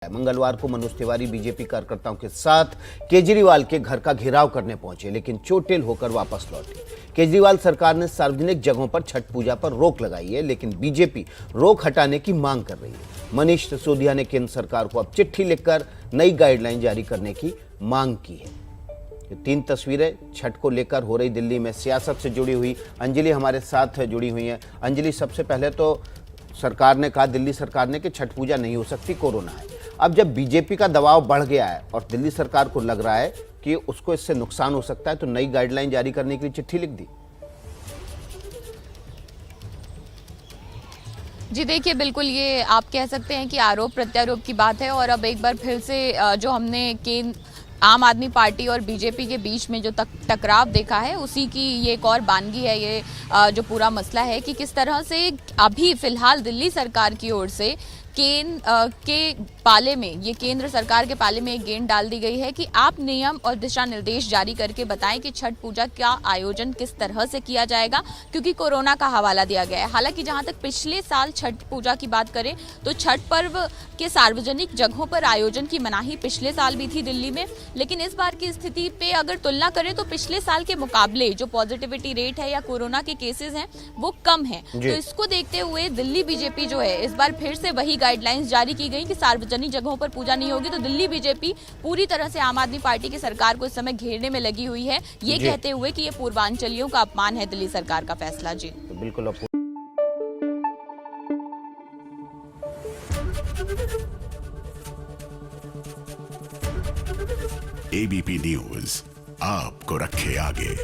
मंगलवार को मनोज तिवारी बीजेपी कार्यकर्ताओं के साथ केजरीवाल के घर का घेराव करने पहुंचे, लेकिन चोटिल होकर वापस लौटे। केजरीवाल सरकार ने सार्वजनिक जगहों पर छठ पूजा पर रोक लगाई है, लेकिन बीजेपी रोक हटाने की मांग कर रही है। मनीष सिसोदिया ने केंद्र सरकार को अब चिट्ठी लिखकर नई गाइडलाइन जारी करने की मांग की है। ये 3 तस्वीरें छठ को लेकर हो रही दिल्ली में सियासत से जुड़ी हुई। अंजलि हमारे साथ जुड़ी हुई है। अंजलि, सबसे पहले तो सरकार ने कहा, दिल्ली सरकार ने, कि छठ पूजा नहीं हो सकती, कोरोना है। अब जब बीजेपी का दबाव बढ़ गया है और दिल्ली सरकार को लग रहा है कि उसको इससे नुकसान हो सकता है, तो नई गाइडलाइन जारी करने के लिए चिट्ठी लिख दी। जी देखिए, बिल्कुल ये आप कह सकते हैं कि आरोप प्रत्यारोप की बात है। और अब एक बार फिर से जो हमने आम आदमी पार्टी और बीजेपी के बीच में जो टकराव देखा है, उसी की ये एक और बानगी है। ये जो पूरा मसला है कि किस तरह से अभी फिलहाल दिल्ली सरकार की ओर से केंद्र सरकार के पाले में एक गेंद डाल दी गई है कि आप नियम और दिशा निर्देश जारी करके बताएं कि छठ पूजा का आयोजन किस तरह से किया जाएगा, क्योंकि कोरोना का हवाला दिया गया है। हालांकि जहां तक पिछले साल छठ पूजा की बात करें तो छठ पर्व के सार्वजनिक जगहों पर आयोजन की मनाही पिछले साल भी थी दिल्ली में, लेकिन इस बार की स्थिति पे अगर तुलना करें तो पिछले साल के मुकाबले जो पॉजिटिविटी रेट है या कोरोना के केसेस हैं वो कम है। तो इसको देखते हुए दिल्ली बीजेपी जो है, इस बार फिर से वही गाइडलाइंस जारी की गई कि सार्वजनिक जगहों पर पूजा नहीं होगी। तो दिल्ली बीजेपी पूरी तरह से आम आदमी पार्टी की सरकार को इस समय घेरने में लगी हुई है, ये कहते हुए कि ये पूर्वांचलियों का अपमान है दिल्ली सरकार का फैसला। जी तो बिल्कुल। एबीपी न्यूज आपको रखे आगे।